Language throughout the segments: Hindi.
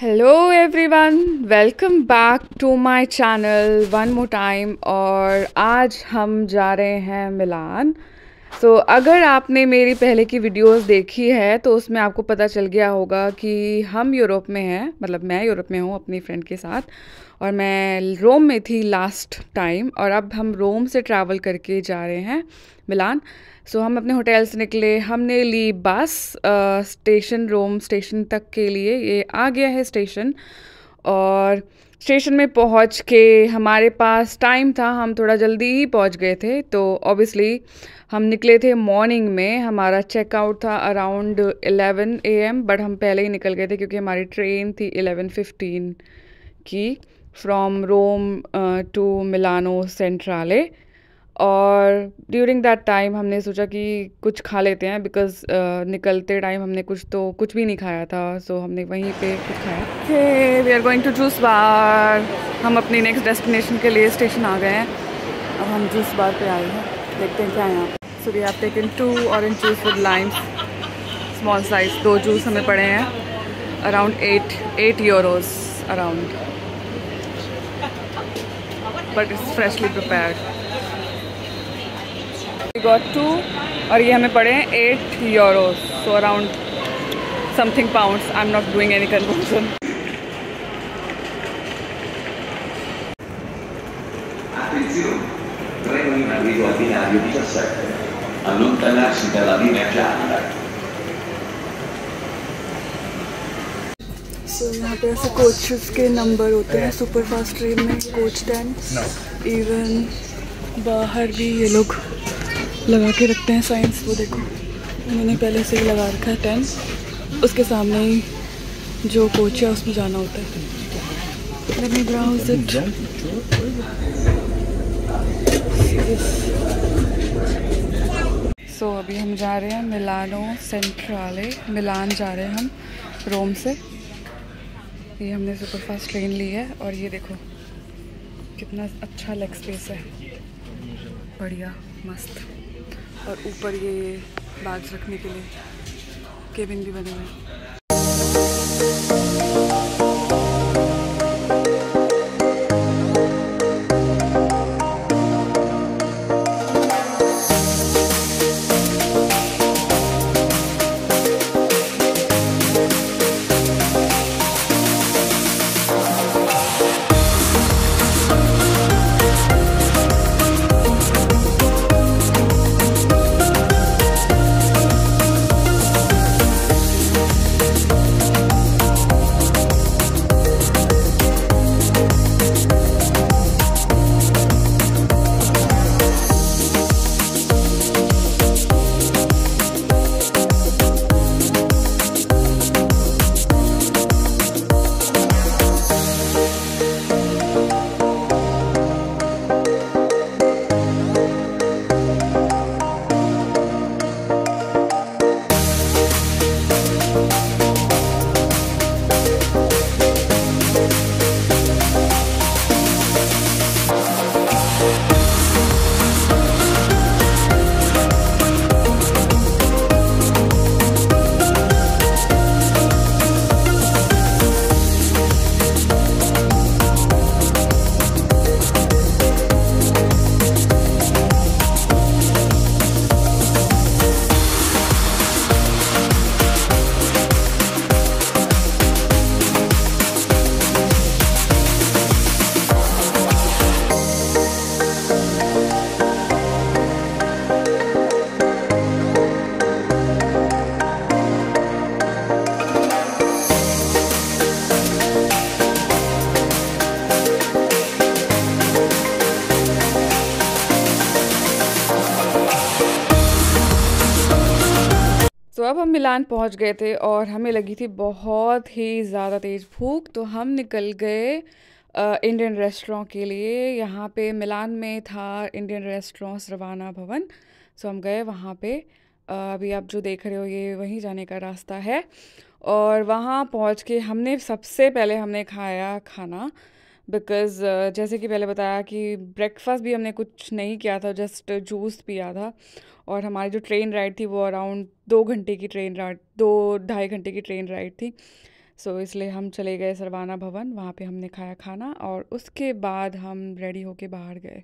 Hello everyone, welcome back to my channel one more time. और आज हम जा रहे हैं मिलान। अगर आपने मेरी पहले की वीडियोस देखी है तो उसमें आपको पता चल गया होगा कि हम यूरोप में हैं, मतलब मैं यूरोप में हूँ अपनी फ्रेंड के साथ, और मैं रोम में थी लास्ट टाइम। और अब हम रोम से ट्रैवल करके जा रहे हैं मिलान। हम अपने होटल से निकले, हमने ली बस स्टेशन, रोम स्टेशन तक के लिए। ये आ गया है स्टेशन, और स्टेशन में पहुंच के हमारे पास टाइम था, हम थोड़ा जल्दी ही पहुंच गए थे। तो ऑब्वियसली हम निकले थे मॉर्निंग में, हमारा चेकआउट था अराउंड 11 AM, बट हम पहले ही निकल गए थे क्योंकि हमारी ट्रेन थी 11:15 की फ्रॉम रोम टू मिलानो सेंट्राले। और ड्यूरिंग दैट टाइम हमने सोचा कि कुछ खा लेते हैं, बिकॉज निकलते टाइम हमने कुछ भी नहीं खाया था। हमने वहीं पे कुछ खाया। Okay, we are going to juice bar. हम अपनी नेक्स्ट डेस्टिनेशन के लिए स्टेशन आ गए हैं। अब हम जूस बार पे आए हैं, देखते हैं क्या है यहाँ पे। We have taken 2 orange juice with limes, small size. 2 juice हमें पड़े हैं around 8 euros around, but it's freshly prepared. We got 2 और ये हमें पड़े हैं 8 euros, so around something pounds. I am not doing any conversion. Attenzione, treno in arrivo al binario 17. Allontanarsi dalla linea gialla. यहाँ पे ऐसे कोचेस के नंबर होते हैं सुपर फास्ट ट्रेन में, कोच 10। इवन बाहर भी ये लोग लगा के रखते हैं साइंस, वो देखो मैंने पहले से ही लगा रखा है 10। उसके सामने ही जो कोच है उसमें जाना होता है। Let me browse it. अभी हम जा रहे हैं मिलानो सेंट्राले, मिलान जा रहे हैं हम रोम से। ये हमने सुपर फास्ट ट्रेन ली है, और ये देखो कितना अच्छा लेग स्पेस है, बढ़िया मस्त। और ऊपर ये बैग्स रखने के लिए केबिन भी बने हुए हैं। अब हम मिलान पहुंच गए थे और हमें लगी थी बहुत ही ज़्यादा तेज़ भूख। तो हम निकल गए इंडियन रेस्टोरेंट के लिए। यहाँ पे मिलान में था इंडियन रेस्टोरेंट सरवाना भवन। हम गए वहाँ पे। अभी आप जो देख रहे हो ये वहीं जाने का रास्ता है। और वहाँ पहुँच के हमने सबसे पहले हमने खाया खाना, बिकॉज़ जैसे कि पहले बताया कि ब्रेकफास्ट भी हमने कुछ नहीं किया था, जस्ट जूस पिया था। और हमारी जो ट्रेन राइड थी वो अराउंड 2 घंटे की ट्रेन राइड, 2 ढाई घंटे की ट्रेन राइड थी। सो इसलिए हम चले गए सरवाना भवन, वहाँ पे हमने खाया खाना और उसके बाद हम रेडी होके बाहर गए।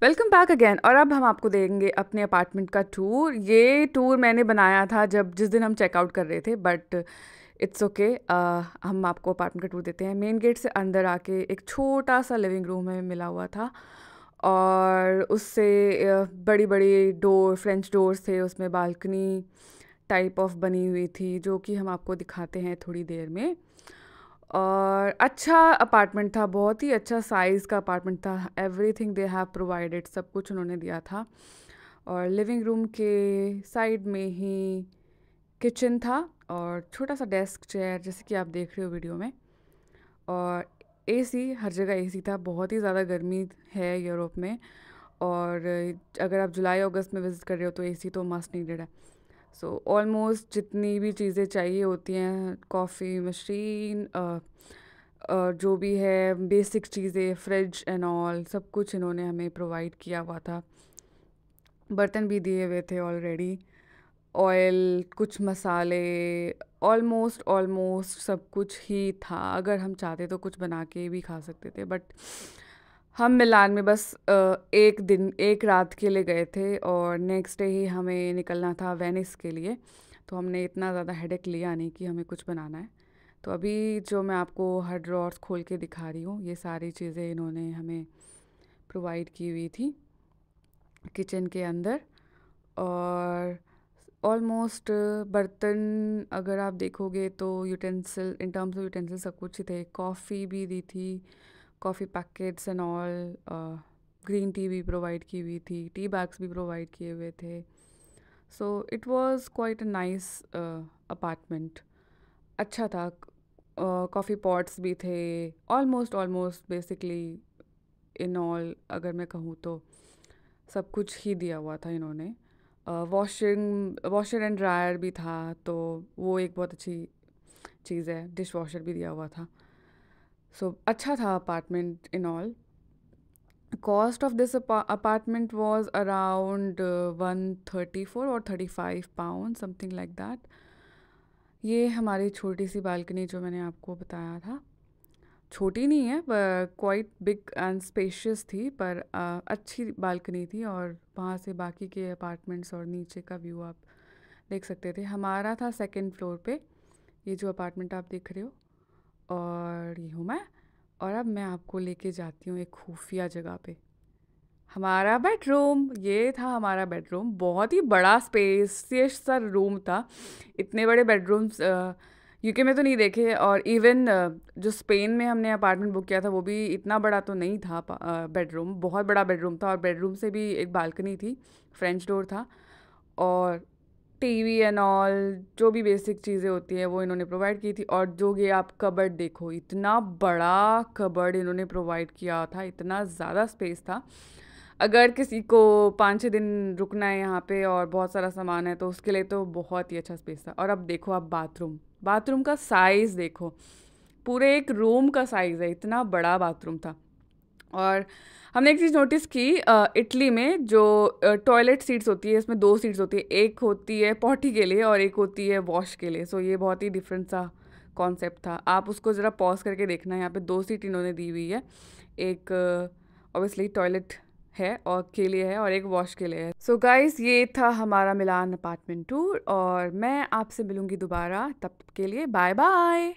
Welcome back again. और अब हम आपको देंगे अपने अपार्टमेंट का टूर। ये टूर मैंने बनाया था जिस दिन हम चेकआउट कर रहे थे, बट इट्स ओके। हम आपको अपार्टमेंट का टूर देते हैं। मेन गेट से अंदर आके एक छोटा सा लिविंग रूम हमें मिला हुआ था और उससे बड़ी बड़ी डोर, फ्रेंच डोर्स थे, उसमें बालकनी टाइप ऑफ बनी हुई थी जो कि हम आपको दिखाते हैं थोड़ी देर में। और अच्छा अपार्टमेंट था, बहुत ही अच्छा साइज़ का अपार्टमेंट था। एवरीथिंग दे हैव प्रोवाइडेड, सब कुछ उन्होंने दिया था। और लिविंग रूम के साइड में ही किचन था और छोटा सा डेस्क चेयर जैसे कि आप देख रहे हो वीडियो में। और एसी, हर जगह एसी था। बहुत ही ज़्यादा गर्मी है यूरोप में, और अगर आप जुलाई अगस्त में विज़िट कर रहे हो तो एसी तो मस्ट नीडेड है। सो ऑलमोस्ट जितनी भी चीज़ें चाहिए होती हैं, कॉफ़ी मशीन, जो भी है बेसिक चीज़ें, फ्रिज एंड ऑल, सब कुछ इन्होंने हमें प्रोवाइड किया हुआ था। बर्तन भी दिए हुए थे ऑलरेडी, ऑयल, कुछ मसाले, ऑलमोस्ट सब कुछ ही था। अगर हम चाहते तो कुछ बना के भी खा सकते थे, बट हम मिलान में बस एक दिन, एक रात के लिए गए थे और नेक्स्ट डे ही हमें निकलना था वेनिस के लिए। तो हमने इतना ज़्यादा हेडेक लिया नहीं कि हमें कुछ बनाना है। तो अभी जो मैं आपको हर ड्रॉर्स खोल के दिखा रही हूँ, ये सारी चीज़ें इन्होंने हमें प्रोवाइड की हुई थी किचन के अंदर। और ऑलमोस्ट बर्तन अगर आप देखोगे तो utensil, in terms of utensil सब कुछ ही थे। कॉफ़ी भी दी थी, coffee packets and all. Green tea भी प्रोवाइड की हुई थी, टी बैग्स भी प्रोवाइड किए हुए थे। So it was quite a nice apartment. अच्छा था। कॉफ़ी पॉट्स भी थे। ऑलमोस्ट बेसिकली इन ऑल अगर मैं कहूँ तो सब कुछ ही दिया हुआ था इन्होंने। वॉशर एंड ड्रायर भी था, तो वो एक बहुत अच्छी चीज़ है। डिश वॉशर भी दिया हुआ था। सो अच्छा था apartment in all. Cost of this apartment was around 134 और 35 पाउंड, समथिंग लाइक दैट। ये हमारी छोटी सी बालकनी जो मैंने आपको बताया था, छोटी नहीं है पर क्वाइट बिग एंड स्पेशियस थी, पर अच्छी बालकनी थी। और वहाँ से बाकी के अपार्टमेंट्स और नीचे का व्यू आप देख सकते थे। हमारा था सेकंड फ्लोर पे, ये जो अपार्टमेंट आप देख रहे हो, और ये हूँ मैं। और अब मैं आपको लेके जाती हूँ एक खुफिया जगह पे, हमारा बेडरूम। ये था हमारा बेडरूम, बहुत ही बड़ा स्पेसियस सा रूम था। इतने बड़े बेडरूम्स यूके में तो नहीं देखे। और इवन जो स्पेन में हमने अपार्टमेंट बुक किया था वो भी इतना बड़ा तो नहीं था। बेडरूम बहुत बड़ा बेडरूम था, और बेडरूम से भी एक बालकनी थी, फ्रेंच डोर था, और टीवी एंड ऑल जो भी बेसिक चीज़ें होती हैं वो इन्होंने प्रोवाइड की थी। और जो ये आप कबर्ड देखो, इतना बड़ा कबर्ड इन्होंने प्रोवाइड किया था, इतना ज़्यादा स्पेस था। अगर किसी को 5-6 दिन रुकना है यहाँ पे और बहुत सारा सामान है तो उसके लिए तो बहुत ही अच्छा स्पेस था। और अब देखो आप बाथरूम का साइज़ देखो, पूरे एक रूम का साइज़ है, इतना बड़ा बाथरूम था। और हमने एक चीज़ नोटिस की, इटली में जो टॉयलेट सीट्स होती है, इसमें 2 सीट्स होती है, एक होती है पॉटी के लिए और एक होती है वॉश के लिए। सो ये बहुत ही डिफरेंट सा कॉन्सेप्ट था। आप उसको ज़रा पॉज करके देखना, यहाँ पे 2 सीट इन्होंने दी हुई है, एक ऑब्वियसली टॉयलेट है और के लिए है, और एक वॉश के लिए है। सो गाइस, ये था हमारा मिलान अपार्टमेंट टूर, और मैं आपसे मिलूँगी दोबारा, तब के लिए बाय बाय।